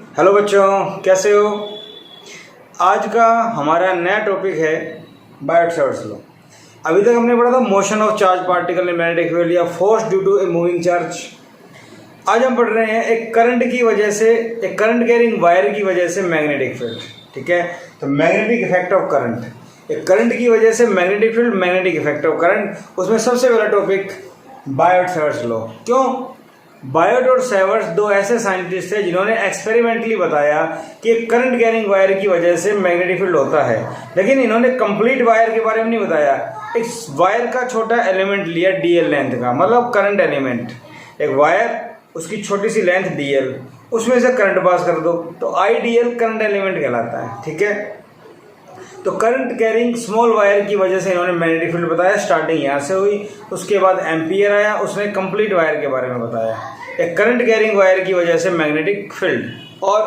Hello बच्चों, कैसे हो। आज का हमारा नया टॉपिक है बायोट-सैवर्ट्स लॉ। अभी तक हमने पढ़ा था motion of charge particle in magnetic field या force due to a moving charge. आज हम पढ़ रहे हैं एक करंट की वजह से, एक करंट कैरिंग वायर की वजह से मैग्नेटिक फील्ड। ठीक है, तो मैग्नेटिक इफेक्ट ऑफ करंट, एक करंट की वजह से magnetic field, magnetic effect of current. उसमें सबसे पहला टॉपिक बायोट-सैवर्ट्स लॉ। क्यों? बायोट और सैवर्ट्स दो ऐसे साइंटिस्ट थे जिन्होंने एक्सपेरिमेंटली बताया कि करंट कैरिंग वायर की वजह से मैग्नेटिक फील्ड होता है, लेकिन इन्होंने कंप्लीट वायर के बारे में नहीं बताया। एक वायर का छोटा एलिमेंट लिया डीएल लेंथ का, मतलब करंट एलिमेंट, एक वायर, उसकी छोटी सी लेंथ डीएल, उसमें से करंट पास कर दो तो आईडीएल करंट एलिमेंट कहलाता है। ठीक है, तो करंट कैरिंग स्मॉल वायर की वजह से इन्होंने मैग्नेटिक फील्ड बताया। स्टार्टिंग यहाँ से हुई, उसके बाद एम्पियर आया, उसने कंप्लीट वायर के बारे में बताया। एक करंट कैरिंग वायर की वजह से मैग्नेटिक फील्ड, और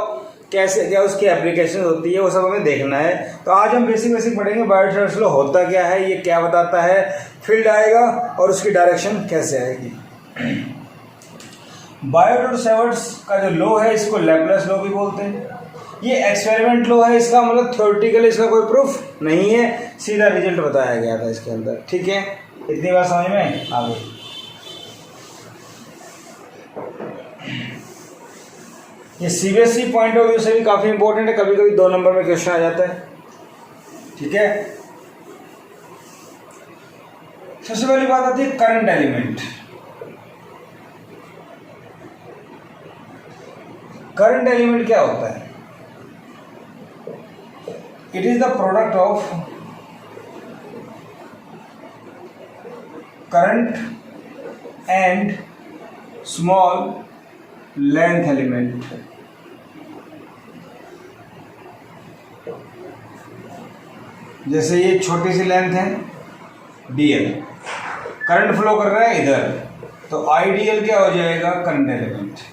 कैसे क्या उसकी एप्लीकेशन होती है वो सब हमें देखना है। तो आज हम बेसिक पढ़ेंगे बायोट-सैवर्ट्स लॉ होता क्या है, ये क्या बताता है, फील्ड आएगा और उसकी डायरेक्शन कैसे आएगी। बायोट और सैवर्ट्स का जो लॉ है इसको लैप्लेस लॉ भी बोलते हैं। ये एक्सपेरिमेंट लॉ है, इसका मतलब थ्योरेटिकली इसका कोई प्रूफ नहीं है, सीधा रिजल्ट बताया गया था इसके अंदर। ठीक है, इतनी बात समझ में आ गई। ये सीबीएसई पॉइंट ऑफ व्यू से भी काफी इंपॉर्टेंट है, कभी कभी 2 नंबर में क्वेश्चन आ जाता है। ठीक है, सबसे पहली बात आती है करंट एलिमेंट। करंट एलिमेंट क्या होता है? It is the product of current and small length element. जैसे ये छोटी सी लेंथ है dl, करंट फ्लो कर रहा है इधर, तो आईडीएल क्या हो जाएगा? Current element.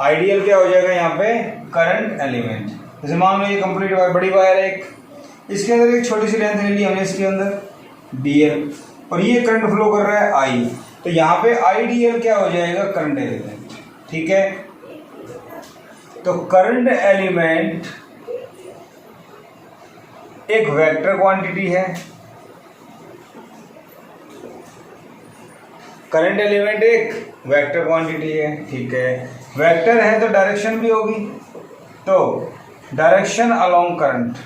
आईडीएल क्या हो जाएगा यहाँ पे? Current element. जैसे मान लो ये कंप्लीट वायर, बड़ी वायर है एक, इसके अंदर एक छोटी सी लेंथ ले ली हमने इसके अंदर डीएल, और ये करंट फ्लो कर रहा है आई, तो यहाँ पे आईडीएल क्या हो जाएगा? Current element. ठीक है, तो करंट एलिमेंट एक वेक्टर क्वांटिटी है। करंट एलिमेंट एक वेक्टर क्वांटिटी है। ठीक है, वेक्टर है तो डायरेक्शन भी होगी, तो डायरेक्शन अलोंग करंट।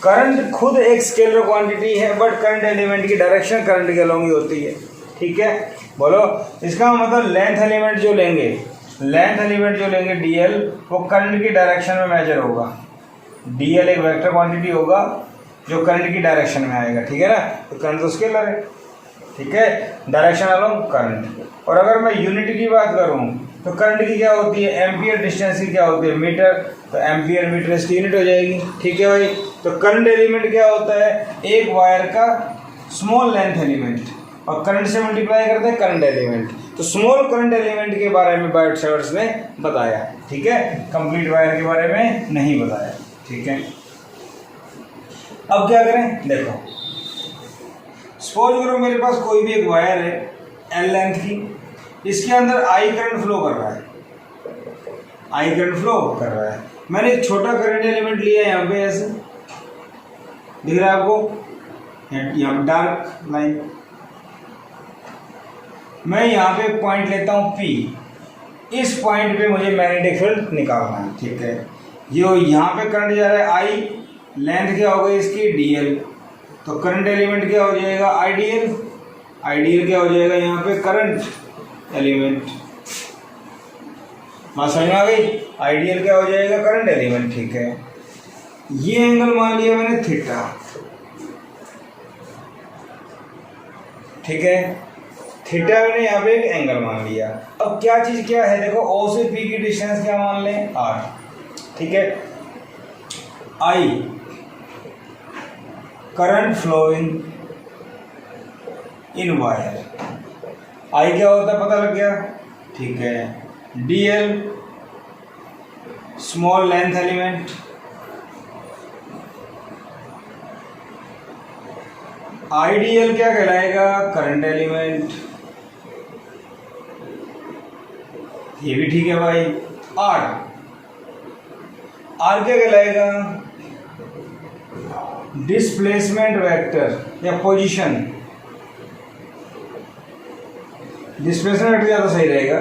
करंट खुद एक स्केलर क्वांटिटी है, बट करंट एलिमेंट की डायरेक्शन करंट के अलोंग ही होती है। ठीक है, बोलो, इसका मतलब लेंथ एलिमेंट जो लेंगे, लेंथ एलिमेंट जो लेंगे डीएल, वो करंट की डायरेक्शन में मेजर होगा। डीएल एक वेक्टर क्वांटिटी होगा जो करंट की डायरेक्शन में आएगा। ठीक है ना, तो करंट तो स्केलर है। ठीक है, डायरेक्शन अलोंग करंट। और अगर मैं यूनिट की बात करूं तो करंट की क्या होती है? एम्पियर। डिस्टेंस की क्या होती है? मीटर। तो एम्पियर मीटर इसकी यूनिट हो जाएगी। ठीक है भाई, तो करंट एलिमेंट क्या होता है? एक वायर का स्मॉल लेंथ एलिमेंट, और करंट से मल्टीप्लाई करते हैं करंट एलिमेंट। तो स्मॉल करंट एलिमेंट के बारे में बायोट-सैवर्ट्स ने बताया। ठीक है, कंप्लीट वायर के बारे में नहीं बताया। ठीक है, अब क्या करें? देखो, सपोज करो मेरे पास कोई भी एक वायर है एल लेंथ की, इसके अंदर आई करंट फ्लो कर रहा है, आई करंट फ्लो कर रहा है। मैंने एक छोटा करंट एलिमेंट लिया है, यहाँ पे ऐसे दिख रहा है आपको, यहाँ डार्क लाइन। मैं यहाँ पे पॉइंट लेता हूँ P, इस पॉइंट पे मुझे मैग्नेटिक फील्ड निकालना है। ठीक है, ये यहाँ पे करंट जा रहा है आई, लेंथ क्या हो गई इसकी? डीएल, तो करंट एलिमेंट क्या हो जाएगा? आईडीएल। आईडीएल क्या हो जाएगा यहाँ पे? Current element. बात समझ में आ गई? आईडीएल क्या हो जाएगा? Current element. ठीक है, ये एंगल मान लिया मैंने थीटा। ठीक है, थीटा मैंने यहाँ पे एक एंगल मान लिया। अब क्या चीज क्या है? देखो, ओ से पी की डिस्टेंस क्या मान लें? आर। ठीक है, I current flowing in wire, I क्या होता है पता लग गया। ठीक है, DL small length element, IDL क्या कहलाएगा? Current element. ये भी ठीक है भाई। आर आर क्या कहलाएगा, डिस्प्लेसमेंट वेक्टर या पोजीशन, डिस्प्लेसमेंट वेक्टर ज़्यादा सही रहेगा,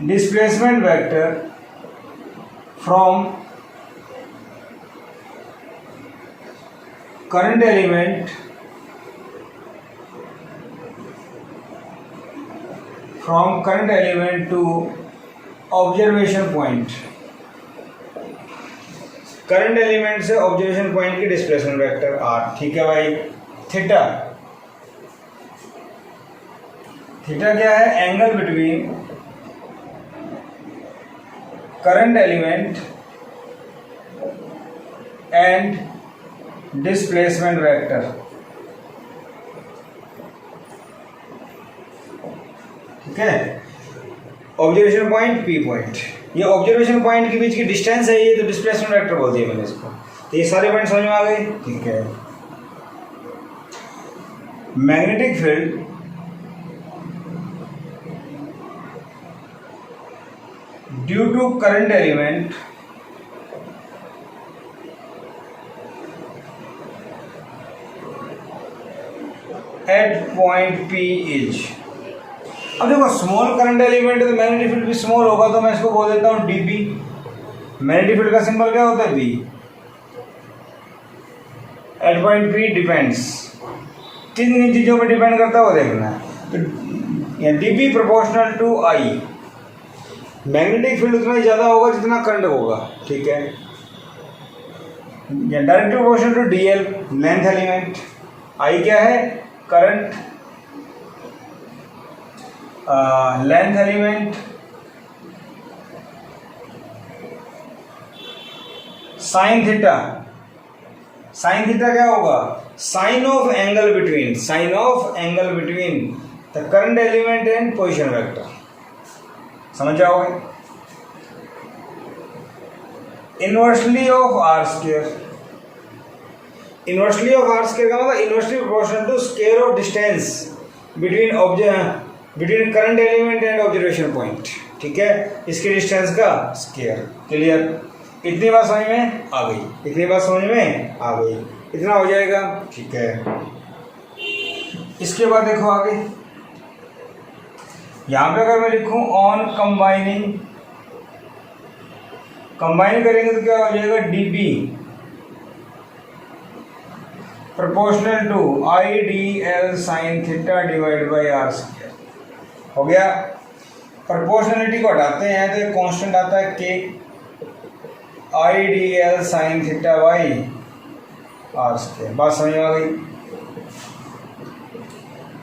displacement vector from current element to observation point, current element से ऑब्जर्वेशन पॉइंट की डिस्प्लेसमेंट वेक्टर आर। ठीक है भाई। थीटा, थीटा क्या है, angle between current element and displacement vector. ठीक है, ऑब्जर्वेशन पॉइंट पी पॉइंट, ये ऑब्जर्वेशन पॉइंट के बीच की डिस्टेंस है, ये तो डिस्प्लेसमेंट वेक्टर बोल दिया मैंने इसको। तो ये सारे पॉइंट समझ में आ गए। ठीक है, magnetic field due to current element at point P is, अब देखो स्मॉल करंट एलिमेंट है तो मैग्नेटिक फील्ड भी स्मॉल होगा, तो मैं इसको बोल देता हूँ डीबी। मैग्नेटिक फील्ड का सिंबल क्या होता है, B. At point P depends, किन किन चीज़ों पर डिपेंड करता है वो देखना है। तो DB proportional to I, magnetic field उतना ही ज़्यादा होगा जितना करंट होगा। ठीक है, direct proportional to D L, length element. I क्या है, current, length element, sine theta, sine theta क्या होगा, sine of angle between, sine of angle between the current element and position vector. समझ जाओगे। Inversely of R square, inversely of R square का मतलब inversely proportional to square of distance between current element and observation point. ठीक है, इसके distance का square. Clear, इतनी बात समझ में आ गई, इतनी बात समझ में आ गई, इतना हो जाएगा। ठीक है, इसके बाद देखो आगे, यहां पे अगर मैं लिखूं ऑन कंबाइनिंग, कंबाइन करेंगे तो क्या हो जाएगा, dB proportional to I D L sine theta divide by R square. हो गया। प्रोपोर्शनलिटी को हटाते हैं तो एक कांस्टेंट आता है K, I D L sine theta by R square. बात समझ में आ गई।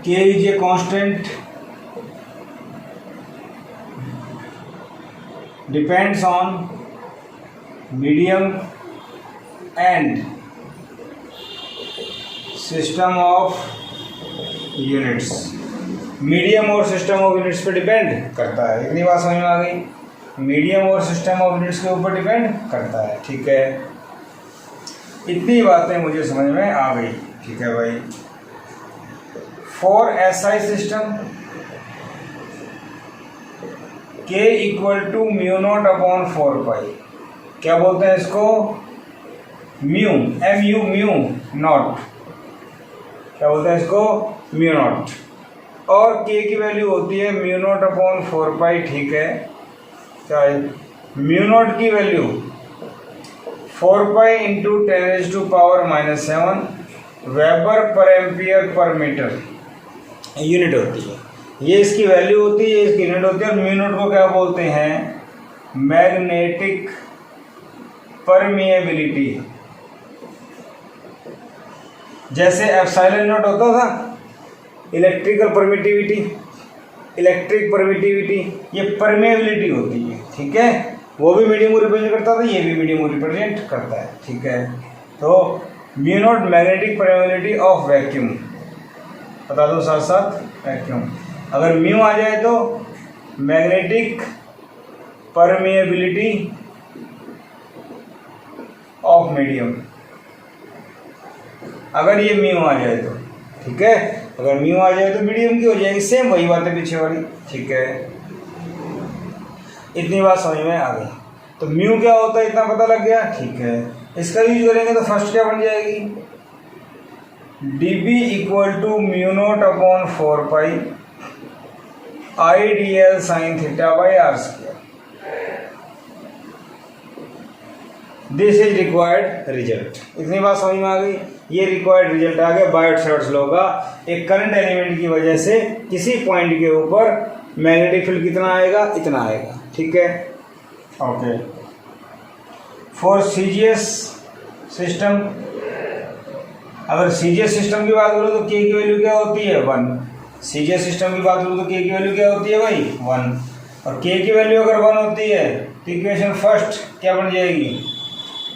K is a constant, depends on medium and system of units, medium और सिस्टम ऑफ यूनिट्स पे डिपेंड करता है। इतनी बात समझ में आ गई, मीडियम और सिस्टम ऑफ यूनिट्स के ऊपर डिपेंड करता है। ठीक है, इतनी बातें मुझे समझ में आ गई। ठीक है भाई। For SI system K equal to mu naught upon 4 pi, क्या बोलते हैं इसको, mu, M U, mu naught, क्या बोलते हैं इसको, म्यू नॉट। और K की वैल्यू होती है म्यू नॉट अपॉन 4 पाई। ठीक है, क्या है, म्यू नॉट की वैल्यू 4 पाई इंटू 10⁻⁻7 वेबर पर एम्पियर पर मीटर यूनिट होती है। ये इसकी वैल्यू होती है, इसकी यूनिट होती है। और म्यू नॉट को क्या बोलते हैं, मैग्नेटिक परमिएबिलिटी। जैसे एप्सिलॉन नॉट होता था इलेक्ट्रिकल परमिटिविटी, इलेक्ट्रिक परमिटिविटी, ये परमिएबिलिटी होती है। ठीक है, वो भी मीडियम को रिप्रेजेंट करता था, ये भी मीडियम को रिप्रेजेंट करता है। ठीक है, तो mu naught magnetic permeability of vacuum, बता दो साथ साथ वैक्यूम। अगर म्यू आ जाए तो मैग्नेटिक परमिएबिलिटी ऑफ मीडियम, अगर ये म्यू आ जाए तो। ठीक है, अगर म्यू आ जाए तो मीडियम की हो जाएगी, सेम वही बात है पीछे वाली। ठीक है, इतनी बात समझ में आ गई। तो म्यू क्या होता है इतना पता लग गया, ठीक है। इसका यूज करेंगे तो फर्स्ट क्या बन जाएगी, dB equal to mu naught upon 4 pi IDL sine theta by R square. This is required result. इतनी बात समझ में आ गई, ये रिक्वायर्ड रिजल्ट आ गया बायोट-सावर्ट्स लॉ का। एक करंट एलिमेंट की वजह से किसी पॉइंट के ऊपर मैग्नेटिक फील्ड कितना आएगा, इतना आएगा, ठीक है, ओके। फॉर सीजीएस सिस्टम, अगर सीजीएस सिस्टम की बात करो तो के की वैल्यू क्या होती है, 1। सीजीएस सिस्टम की बात करो तो के की वैल्यू क्या होती है भाई, 1। और के की वैल्यू अगर 1 होती है तो इक्वेशन फर्स्ट क्या बन जाएगी,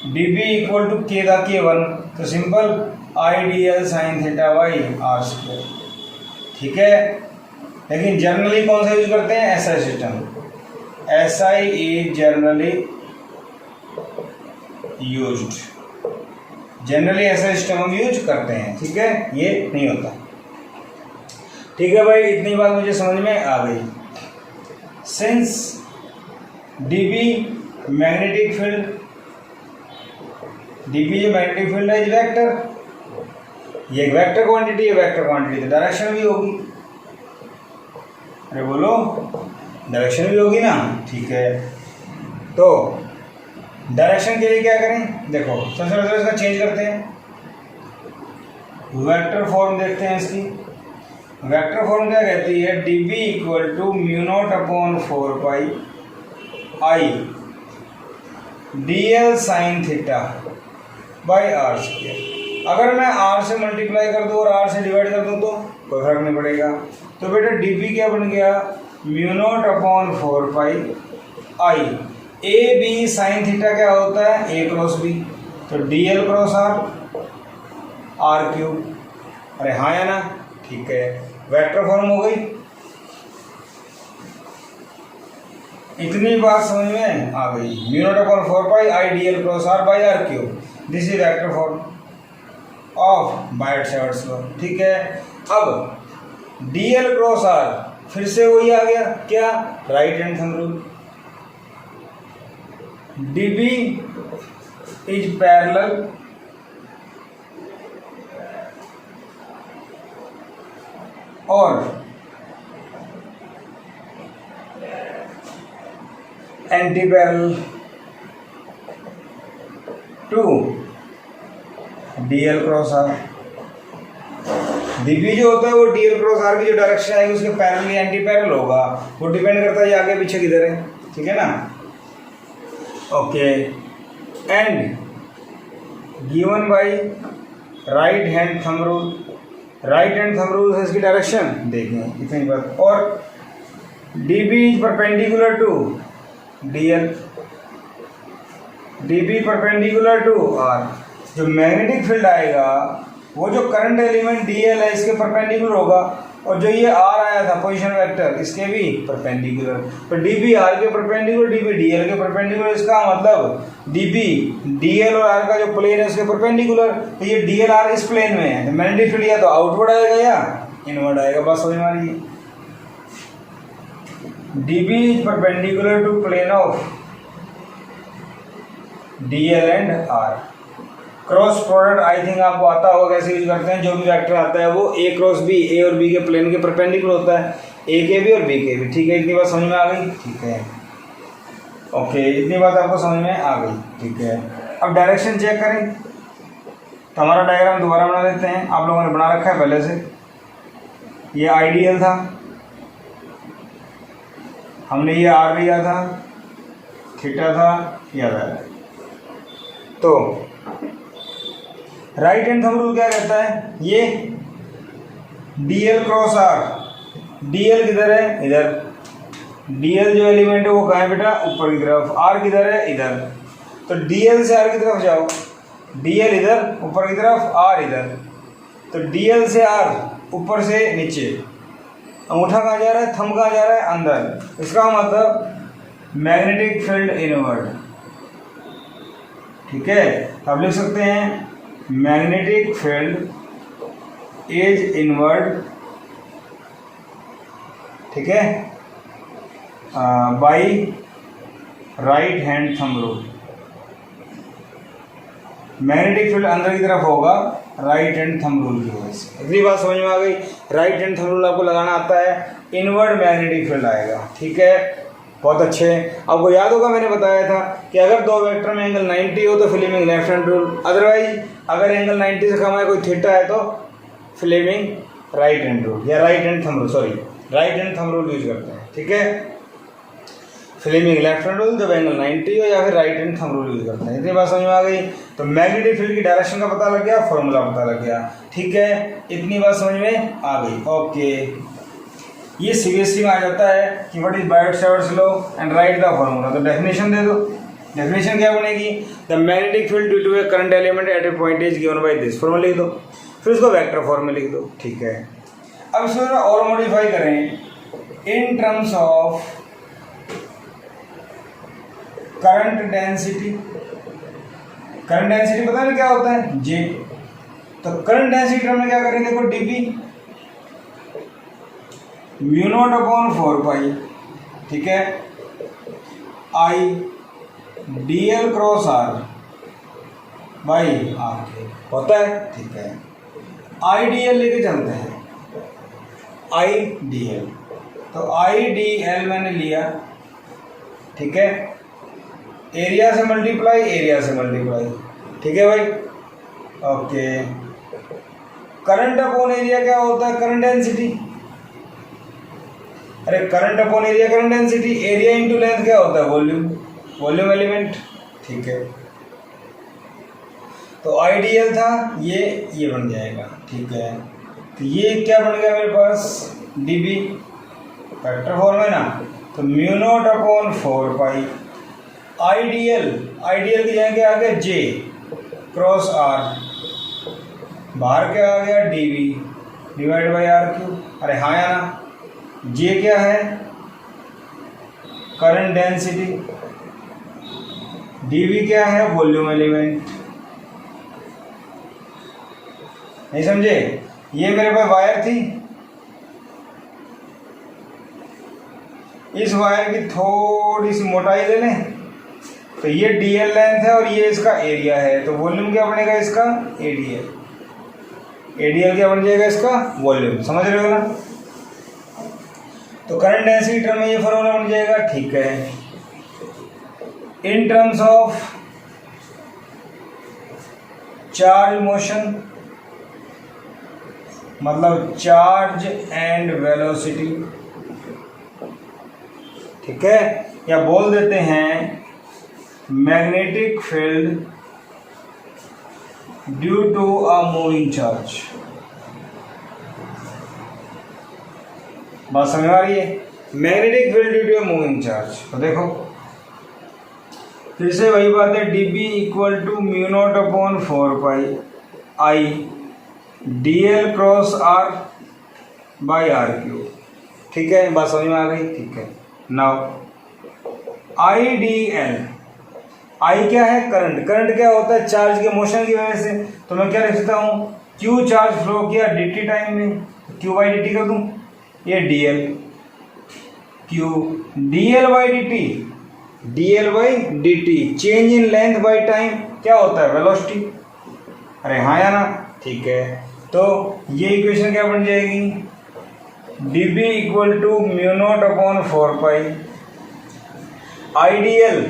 dB इक्वल टू के था के 1, तो simple IDL sine theta by R square, ठीक है। लेकिन जनरली कौन सा यूज करते हैं, SI system, SI is generally used, generally ऐसा सिस्टम हम यूज करते हैं, ठीक है, ये नहीं होता, ठीक है भाई। इतनी बात मुझे समझ में आ गई। Since dB magnetic field, dB जो मैग्नेटिक फील्ड है इज वेक्टर, ये एक वेक्टर क्वांटिटी है, वेक्टर क्वांटिटी तो डायरेक्शन भी होगी, अरे बोलो डायरेक्शन भी होगी ना, ठीक है। तो डायरेक्शन के लिए क्या करें, देखो सबसे पहले इसका चेंज करते हैं, वेक्टर फॉर्म देखते हैं इसकी। वेक्टर फॉर्म क्या कहती है, dB equal to mu naught upon 4 pi I DL sine theta by R square. अगर मैं r से मल्टीप्लाई कर दूँ और r से डिवाइड कर दूँ तो कोई फर्क नहीं पड़ेगा, तो बेटा dB क्या बन गया, mu naught upon 4 pi I A B sine theta क्या होता है, a क्रॉस b, तो DL क्रॉस आर क्यूब, अरे हाँ या ना, ठीक है, वेक्टर फॉर्म हो गई। इतनी बात समझ में आ गई, mu naught upon 4 pi IDL cross R by R cube, this is vector form of Biot Savart's law, ठीक है। अब DL क्रॉस आर फिर से वही आ गया, क्या, right hand thumb rule, dB is parallel और anti parallel to DL cross R. dB जो होता है वो DL क्रॉस आर की जो डायरेक्शन आएगी उसके पैरेलल या एंटी पैरेलल होगा, वो डिपेंड करता है ये आगे पीछे किधर है, ठीक है ना, okay. And given by right hand thumb rule, right hand thumb rule से इसकी डायरेक्शन देखें, इतनी बात। और dB is perpendicular to DL, dB perpendicular to R। जो मैग्नेटिक फील्ड आएगा वो जो करंट एलिमेंट DL है इसके परपेंडिकुलर होगा, और जो ये R आया था पोजीशन वेक्टर इसके भी परपेंडिकुलर, तो dB R के परपेंडिकुलर, dB DL के परपेंडिकुलर, इसका मतलब dB DL और R का जो प्लेन है उसके परपेंडिकुलर, तो ये DL R इस प्लेन में है, तो मैग्नेटिक फील्ड या तो आउटवर्ड आएगा या इनवर्ड आएगा, बस समझ में आ रही है। dB is perpendicular to plane of DL and R। Cross product I think आपको आता होगा कैसे यूज करते हैं, जो भी वेक्टर आता है वो A क्रॉस B, A और B के प्लेन के परपेंडिकुलर होता है, A के भी और B के भी, ठीक है। इतनी बात समझ में आ गई, ठीक है, ओके, इतनी बात आपको समझ में आ गई, ठीक है। अब डायरेक्शन चेक करें, तो हमारा डायग्राम दोबारा बना लेते हैं, आप लोगों ने बना रखा है पहले से, ये आइडियल था, हमने ये R लिया था, थीटा था, याद आ रहा है। तो राइट हैंड थंब रूल क्या कहता है, ये DL क्रॉस R, DL किधर है, इधर, DL जो एलिमेंट है वो कहाँ है बेटा, ऊपर की तरफ, R किधर है, इधर, तो DL से R की तरफ जाओ, DL इधर ऊपर की तरफ, R इधर, तो DL से R ऊपर से नीचे, अंगूठा कहाँ जा रहा है, थंब कहाँ जा रहा है, अंदर, इसका मतलब मैग्नेटिक फील्ड इनवर्ड, ठीक है। अब लिख सकते हैं मैग्नेटिक फील्ड इज इनवर्ड, ठीक है, by right hand thumb rule. Magnetic field अंदर की तरफ होगा राइट हैंड थंब रूल की वजह से। इतनी बात समझ में आ गई। राइट हैंड थंब रूल आपको लगाना आता है, इनवर्ड मैग्नेटिक फील्ड आएगा। ठीक है, बहुत अच्छे। आपको याद होगा मैंने बताया था कि अगर दो वेक्टर में एंगल 90 हो तो Fleming left hand rule, otherwise अगर एंगल 90 से कम है, कोई थीटा है, तो फ्लेमिंग राइट हैंड रूल या right hand thumb rule, sorry right hand thumb rule use करते हैं। ठीक है, फ्लेमिंग लेफ्ट हैंड रूल जब एंगल 90 हो, या फिर right hand thumb rule use करते हैं। इतनी बात समझ में आ गई। तो मैग्नेटिक फील्ड की डायरेक्शन का पता लग गया, फॉर्मूला पता लग गया। ठीक है, इतनी बात समझ में आ गई। ओके, ये सीबीएसई में आ जाता है कि what is Biot Savart's law and write the formula. तो डेफिनेशन दे दो। डेफिनेशन क्या बनेगी? The magnetic field due to a current element at a point is given by this. Formula लिख दो, फिर उसको वेक्टर फॉर्म में लिख दो। ठीक है, अब इसको और मॉडिफाई करें इन terms of current density. Current density पता है क्या होता है? जे। तो करंट डेंसिटी में क्या करेंगे? देखो dB mu naught upon 4 pi, ठीक है, I D L cross R by R होता है। ठीक है, आई डी एल लेके चलते हैं, आई डी एल। तो आई डी एल मैंने लिया, ठीक है, एरिया से मल्टीप्लाई, एरिया से मल्टीप्लाई। ठीक है भाई, ओके। करंट अपॉन एरिया क्या होता है? Current density. अरे current upon area current density, area into length क्या होता है? Volume, volume element. ठीक है, तो आईडीएल था ये बन जाएगा। ठीक है, तो ये क्या बन गया मेरे पास? डीबी वेक्टर फॉर्म है ना, तो mu naught upon 4 pi IDL, IDL की जगह क्या आ गया? जे क्रॉस आर, बाहर क्या आ गया? DB divide by R cube. अरे हाँ या ना, जे क्या है? करंट डेंसिटी, डीवी क्या है? Volume element. नहीं समझे? ये मेरे पास वायर थी, इस वायर की थोड़ी सी मोटाई ले लें, तो ये डीएल लेंथ है और ये इसका एरिया है, तो वॉल्यूम क्या बनेगा इसका? एडीएल। एडीएल क्या बन जाएगा इसका? वॉल्यूम। समझ रहे हो ना? तो करंट डेंसिटी टर्म में ये फॉर्मूला बन जाएगा। ठीक है, in terms of charge motion, मतलब चार्ज एंड वेलोसिटी। ठीक है, या बोल देते हैं magnetic field due to a moving charge. बात समझ आ रही है? Magnetic field due to a moving charge. तो देखो फिर से वही बात है, dB equal to mu naught upon 4 pi I D L cross R by R cube. ठीक है, बात समझ में आ गई? ठीक है, नाउ आई डी एल, आई क्या है? करंट। करंट क्या होता है? चार्ज के मोशन की वजह से। तो मैं क्या लिख सकता हूँ? क्यू चार्ज फ्लो किया dt टाइम में, क्यू बाई डी टी कर दूँ, ये D L, Q D L by D T, D L by D T, change in length by time क्या होता है? वेलोसिटी। अरे हाँ या ना? ठीक है, तो ये इक्वेशन क्या बन जाएगी? dB equal to mu naught upon 4 pi IDL,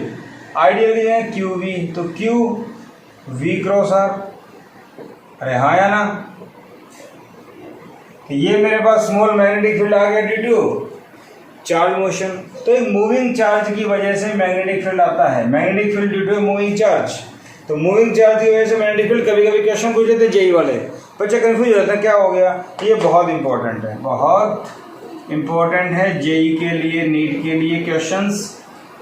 IDL की जगह क्यू वी, तो क्यू वी क्रॉस आर। अरे हाँ या ना? तो ये मेरे पास स्मॉल मैग्नेटिक फील्ड आ गया ड्यू टू चार्ज मोशन। तो एक मूविंग चार्ज की वजह से मैग्नेटिक फील्ड आता है, magnetic field due to moving charge. तो मूविंग चार्ज की वजह से मैग्नेटिक फील्ड, कभी कभी क्वेश्चन पूछ लेते जेई वाले, बच्चे कंफ्यूज हो जाते हैं क्या हो गया। ये बहुत इंपॉर्टेंट है, बहुत इंपॉर्टेंट है, जेई के लिए, नीट के लिए क्वेश्चंस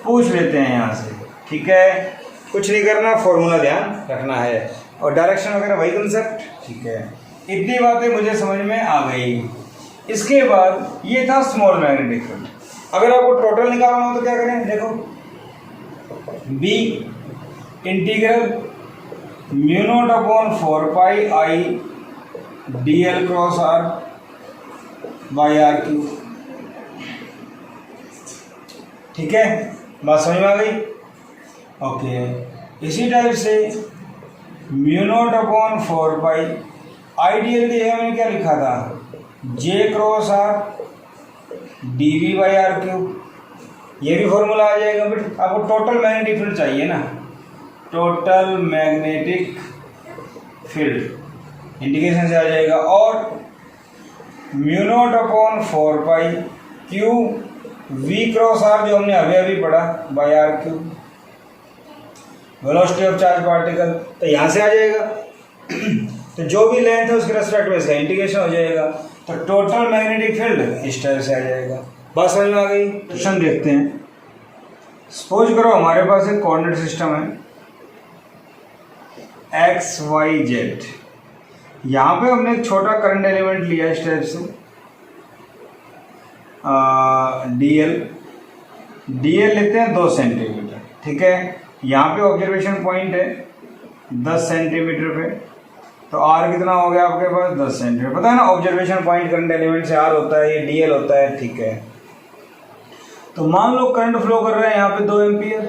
पूछ लेते हैं यहाँ से। ठीक है, कुछ नहीं करना, फॉर्मूला ध्यान रखना है और डायरेक्शन वगैरह वही कंसेप्ट। ठीक है, इतनी बातें मुझे समझ में आ गई। इसके बाद ये था स्मॉल मैग्नेटिक फील्ड। अगर आपको टोटल निकालना हो तो क्या करें? देखो, B integral mu naught upon 4 pi I D L cross R by R cube. ठीक है, बात समझ में आ गई? ओके, इसी टाइप से mu naught upon 4 pi, IDL की जगह मैंने क्या लिखा था, J cross R D V by R cube, ये भी फॉर्मूला आ जाएगा। बट आपको टोटल मैग्नेटिक फील्ड चाहिए ना, टोटल मैग्नेटिक फील्ड इंडिकेशन से आ जाएगा। और mu naught upon 4 pi Q V cross R जो हमने अभी अभी पढ़ा by R cube, velocity of charge particle, तो यहाँ से आ जाएगा। तो जो भी लेंथ है उसके रेस्पेक्ट में इसका इंटीग्रेशन हो जाएगा, तो टोटल मैग्नेटिक फील्ड इस टाइप से आ जाएगा। बस समझ में आ गई। क्वेश्चन देखते हैं। सपोज करो हमारे पास एक कोऑर्डिनेट सिस्टम है एक्स वाई जेड, यहाँ पे हमने एक छोटा करंट एलिमेंट लिया इस टाइप से डीएल लेते हैं 2 सेंटीमीटर, ठीक है। यहाँ पे ऑब्जर्वेशन पॉइंट है 10 सेंटीमीटर पे, तो आर कितना हो गया आपके पास 10 सेंटीमीटर, पता है ना ऑब्जर्वेशन पॉइंट करंट एलिमेंट से आर होता है, ये डीएल होता है, ठीक है। तो मान लो करंट फ्लो कर रहा है यहाँ पे 2 एम्पियर,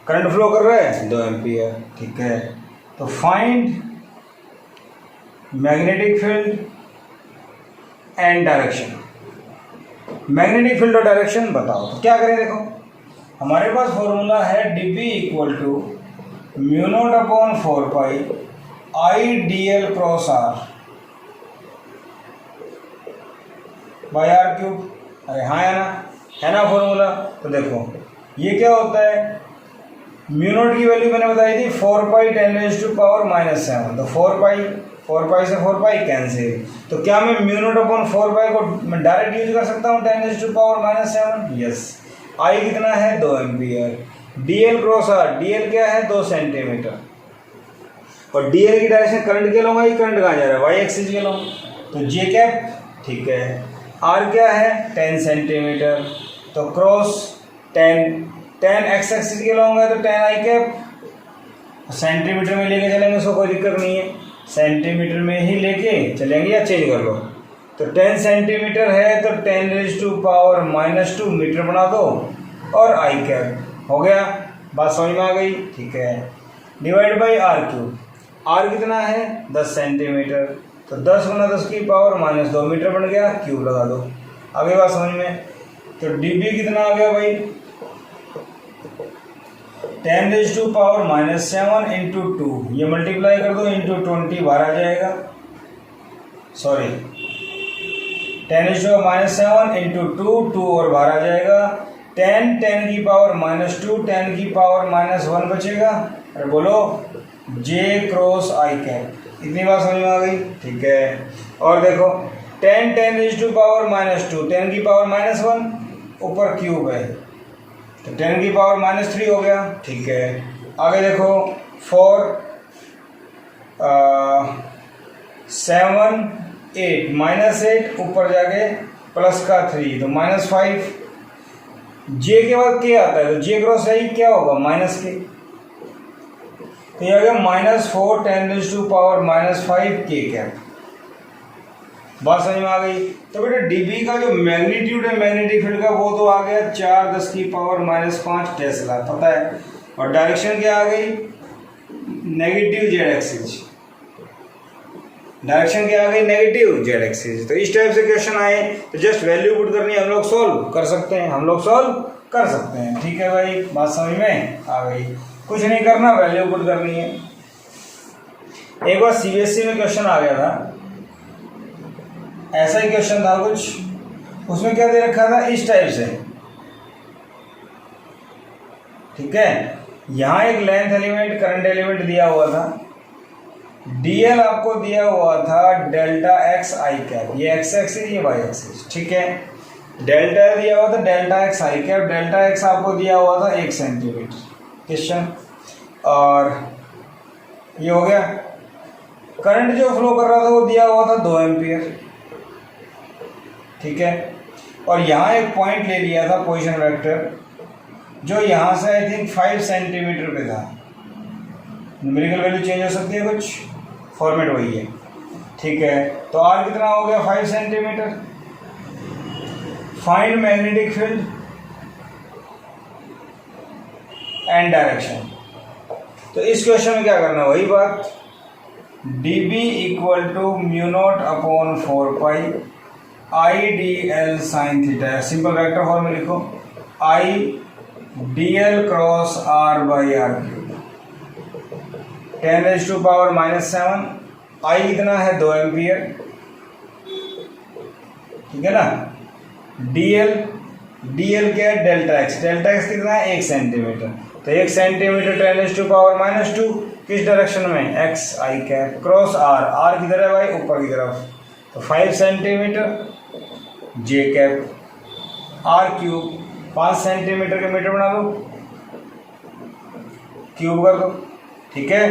करंट फ्लो कर रहा है 2 एम्पियर, ठीक है। तो find magnetic field and direction, magnetic field और डायरेक्शन बताओ। तो क्या करें, देखो हमारे पास फॉर्मूला है dB equal to mu naught upon 4 pi I D L cross R by R cube. अरे हाँ है ना फॉर्मूला। तो देखो ये क्या होता है, म्यू नॉट की वैल्यू मैंने बताई थी 4 पाई 10⁻⁻⁷, तो 4 पाई से 4 पाई कैंसिल। तो क्या मैं म्यू नॉट अपॉन 4 पाई को मैं डायरेक्ट यूज कर सकता हूँ 10⁻⁷? यस। आई कितना है 2 ampere, DL cross R, DL क्या है 2 सेंटीमीटर, और डीएल की डायरेक्शन करंट के लूँगा, ये करंट कहाँ जा रहा है वाई एक्सिस के लूँ, तो जे कैप, ठीक है। आर क्या है 10 सेंटीमीटर, तो क्रॉस 10 एक्स एक्सिस के लूँगा तो 10 आई कैप, सेंटीमीटर में लेके चलेंगे, उसको कोई दिक्कत नहीं है, सेंटीमीटर में ही लेके चलेंगे या चेंज कर लो। तो 10 सेंटीमीटर है तो 10⁻⁻² मीटर बना दो, और आई कैप हो गया। बात समझ में आ गई, ठीक है। Divide by R cube, R कितना है 10 सेंटीमीटर, तो 10 × 10⁻⁻² मीटर बन गया, क्यूब लगा दो। आगे बात समझ में। तो डीबी कितना आ गया भाई 10⁻⁻⁷ इंटू 2, ये मल्टीप्लाई कर दो इंटू 20 बाहर आ जाएगा, सॉरी 10⁻⁷ इंटू 2 और बाहर आ जाएगा, 10 10⁻⁻², 10⁻⁻1 बचेगा। अरे बोलो जे क्रॉस आई कैप, इतनी बात समझ में आ गई, ठीक है। और देखो 10 10⁻⁻², 10⁻⁻1 ऊपर क्यूब है, तो 10⁻⁻³ हो गया, ठीक है। आगे देखो 4 7 8 -8 ऊपर जाके प्लस का 3 तो -5, जे के बाद के आता है तो जे क्रॉस आई क्या होगा माइनस के, तो ये आ गया -4 10⁻⁻5 के कैप। बात समझ में आ गई। तो बेटा डीबी का जो मैग्नीट्यूड है मैग्नेटिक फील्ड का वो तो आ गया 4⁻⁻5 टेस्ला, पता है। और डायरेक्शन क्या आ गई नेगेटिव जेड एक्सिस, डायरेक्शन क्या आ गई नेगेटिव जेड एक्सिस। तो इस टाइप से क्वेश्चन आए तो जस्ट वैल्यू पुट करनी है, हम लोग सॉल्व कर सकते हैं, ठीक है भाई। बात समझ में आ गई, कुछ नहीं करना, वैल्यू पुट करनी है। एक बार सीबीएसई में क्वेश्चन आ गया था, ऐसा ही क्वेश्चन था कुछ, उसमें क्या दे रखा था इस टाइप से, ठीक है। यहाँ एक लेंथ एलिमेंट करंट एलिमेंट दिया हुआ था, डीएल आपको दिया हुआ था डेल्टा एक्स आई कैप, ये एक्स एक्सिस ये वाई एक्सिस, ठीक है। डेल्टा दिया हुआ था delta x I cap, delta x आपको दिया हुआ था 1 सेंटीमीटर क्वेश्चन, और ये हो गया। करंट जो फ्लो कर रहा था वो दिया हुआ था 2 एम्पियर, ठीक है। और यहाँ एक पॉइंट ले लिया था पोजीशन वेक्टर, जो यहाँ से आई थिंक 5 सेंटीमीटर पे था, न्यूमेरिकल वैल्यू चेंज हो सकती है, कुछ फॉर्मेट वही है, ठीक है। तो आर कितना हो गया 5 centimetre. Find magnetic field and direction. तो इस क्वेश्चन में क्या करना है, वही बात, dB equal to mu naught upon 4 pi I D L sine theta. Simple vector form में लिखो, I D L cross R by R cube 10⁻⁻⁷। I कितना है 2 एम्पियर, ठीक है ना। डीएल क्या है डेल्टा एक्स कितना है 1 सेंटीमीटर, तो 1 सेंटीमीटर 10⁻⁻² किस डायरेक्शन में, X I cap, cross R किधर है भाई, ऊपर की तरफ, तो 5 centimetre J cap R cube 5 centimetre के मीटर बना दो, क्यूब कर दो, ठीक है।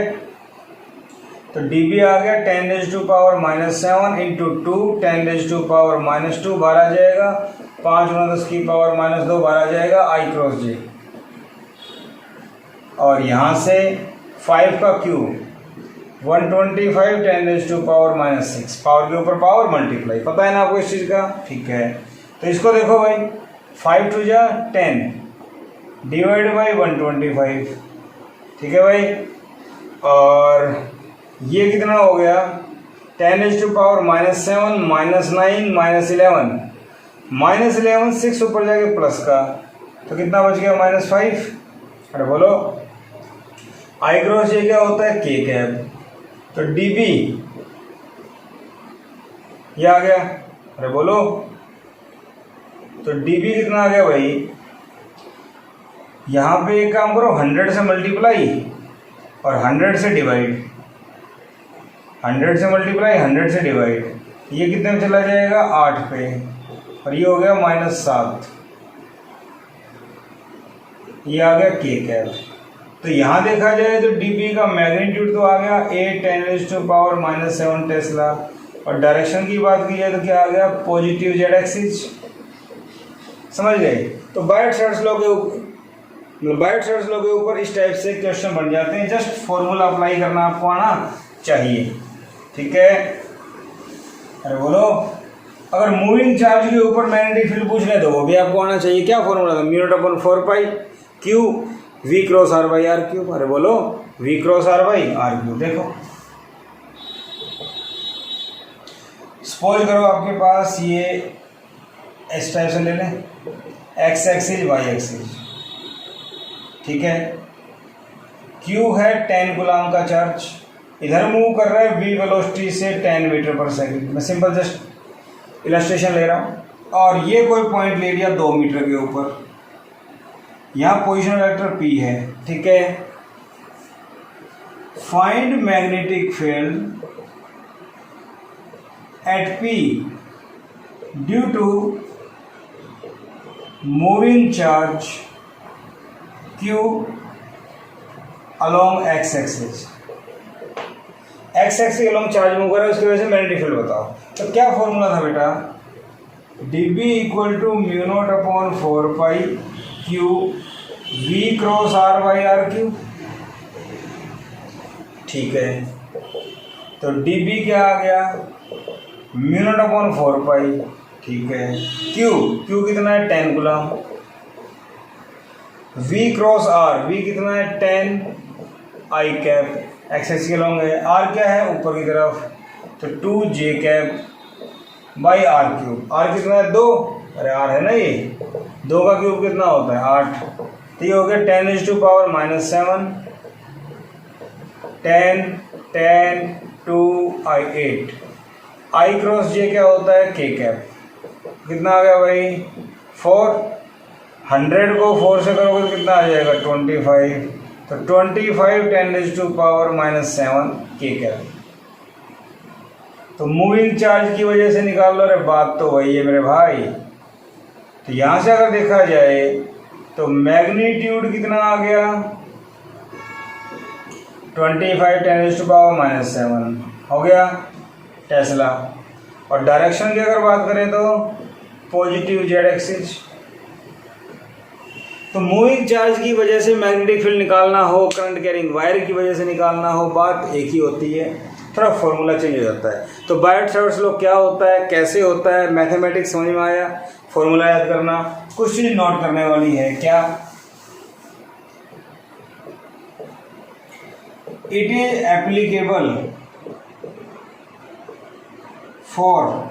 तो dB आ गया 10⁻⁻7 इंटू 2 10⁻⁻2 बाहर आ जाएगा, 5 × 10⁻⁻2 बाहर आ जाएगा आई क्रॉस जे, और यहाँ से 5 का क्यूब 125 10⁻⁻6, पावर के ऊपर पावर मल्टीप्लाई, पता है ना आपको इस चीज़ का, ठीक है। तो इसको देखो भाई, 5 2 जा 10 डिवाइड बाई 125, ठीक है भाई, और ये कितना हो गया 10⁻⁻7 -9 -11 6 ऊपर जाके प्लस का, तो कितना बच गया -5। अरे बोलो, आई क्रॉस ये क्या होता है के कैप, तो dB ये आ गया, अरे बोलो, तो dB कितना आ गया भाई, यहाँ पे एक काम करो 100 से मल्टीप्लाई और 100 से डिवाइड, 100 से मल्टीप्लाई 100 से डिवाइड, ये कितने में चला जाएगा 8 पे, और ये हो गया -7, ये आ गया के कैप। तो यहाँ देखा जाए तो dB का मैग्नीट्यूड तो आ गया 8 10⁻⁻7 टेस्ला, और डायरेक्शन की बात की जाए तो क्या आ गया पॉजिटिव जेड एक्सिस, समझ गए। तो बायट-सावर्ट्स लॉ के ऊपर इस टाइप से क्वेश्चन बन जाते हैं, जस्ट फॉर्मूला अप्लाई करना आपको आना चाहिए, ठीक है। अरे बोलो, अगर मूविंग चार्ज के ऊपर मैग्नेटिक फील्ड पूछ ले तो वो भी आपको आना चाहिए, क्या फॉर्मूला था, mu naught upon 4 pi Q V cross R by R cube. अरे बोलो, V cross R by R cube. देखो सपोज करो आपके पास ये इस टाइप से ले लें, एक्स एक्सिस वाई एक्सिस, ठीक है। क्यू है 10 कूलम का चार्ज, इधर मूव कर रहा है v वेलोसिटी से 10 मीटर पर सेकंड, मैं सिंपल जस्ट इलस्ट्रेशन ले रहा हूँ, और ये कोई पॉइंट ले लिया 2 मीटर के ऊपर, यहाँ पोजीशन वेक्टर p है, ठीक है। Find magnetic field at p due to moving charge q along x axis, X axis along charge move कर रहा है, उसकी वजह से मैग्नेटिक फील्ड बताओ। तो क्या फॉर्मूला था बेटा, dB equal to mu naught upon 4 pi Q V cross R by R cube, ठीक है। तो dB क्या आ गया म्यू नॉट अपॉन 4 पाई, ठीक है। क्यू कितना है 10 coulomb, v cross R, v कितना है 10 आई कैप, एक्सेस के लॉन्ग है, आर क्या है ऊपर की तरफ, तो 2 J cap by R cube, R कितना है 2, अरे आर है ना, ये 2 का क्यूब कितना होता है 8, तो ये हो गया 10⁻⁻7 10 10 2 आई 8, आई क्रॉस जे क्या होता है के कैप, कितना आ गया भाई 4, 100 को 4 से करोगे तो कितना आ जाएगा 25, तो 25 10⁻⁻7 के कैप। तो मूविंग चार्ज की वजह से निकाल लो, अरे बात तो वही है मेरे भाई। तो यहाँ से अगर देखा जाए तो मैग्नीट्यूड कितना आ गया 25 10⁻⁻7 हो गया टेस्ला, और डायरेक्शन की अगर बात करें तो पॉजिटिव जेड एक्सिस। तो मूविंग चार्ज की वजह से मैग्नेटिक फील्ड निकालना हो, करंट कैरिंग वायर की वजह से निकालना हो, बात एक ही होती है, थोड़ा फॉर्मूला चेंज हो जाता है। तो बायट-सावर्ट्स लॉ क्या होता है, कैसे होता है, मैथमेटिक्स समझ में आया, फॉर्मूला याद करना, कुछ चीज़ नोट करने वाली है। क्या it is applicable for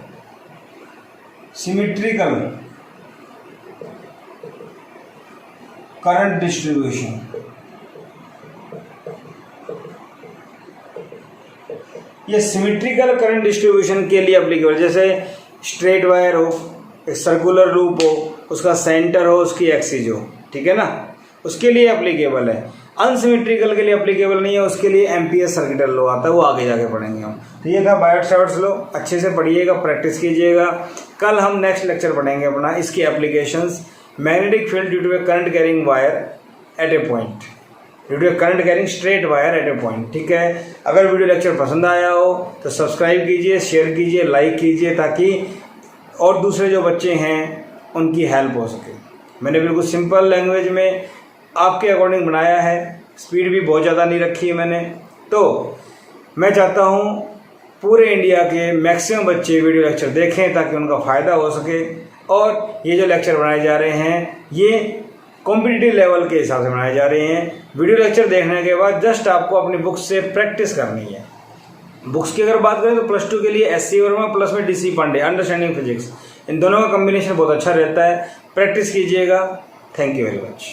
symmetrical current distribution. ये सिमेट्रिकल करंट डिस्ट्रीब्यूशन के लिए एप्लीकेबल, जैसे स्ट्रेट वायर हो, एक सर्कुलर लूप हो, उसका सेंटर हो, उसकी एक्सिस हो, ठीक है ना, उसके लिए एप्लीकेबल है। अनसिमेट्रिकल के लिए एप्लीकेबल नहीं है, उसके लिए एम्पियर सर्किट लॉ आता है, वो आगे जाके पढ़ेंगे हम। तो ये था बायोट-सावर्ट्स लॉ, अच्छे से पढ़िएगा, प्रैक्टिस कीजिएगा। कल हम नेक्स्ट लेक्चर पढ़ेंगे अपना इसकी applications, magnetic field due to a current carrying wire at a point, due to a current carrying straight wire at a point, ठीक है। अगर वीडियो लेक्चर पसंद आया हो तो सब्सक्राइब कीजिए, शेयर कीजिए, लाइक कीजिए, ताकि और दूसरे जो बच्चे हैं उनकी हेल्प हो सके। मैंने बिल्कुल सिंपल लैंग्वेज में आपके अकॉर्डिंग बनाया है, स्पीड भी बहुत ज़्यादा नहीं रखी है मैंने। तो मैं चाहता हूँ पूरे इंडिया के मैक्सिमम बच्चे वीडियो लेक्चर देखें ताकि उनका फ़ायदा हो सके। और ये जो लेक्चर बनाए जा रहे हैं ये कॉम्पिटिटिव लेवल के हिसाब से बनाए जा रहे हैं। वीडियो लेक्चर देखने के बाद जस्ट आपको अपनी बुक्स से प्रैक्टिस करनी है। बुक्स की अगर बात करें तो +2 के लिए एससी वर्मा प्लस में DC पांडे अंडरस्टैंडिंग फिजिक्स, इन दोनों का कॉम्बिनेशन बहुत अच्छा रहता है। प्रैक्टिस कीजिएगा। Thank you very much.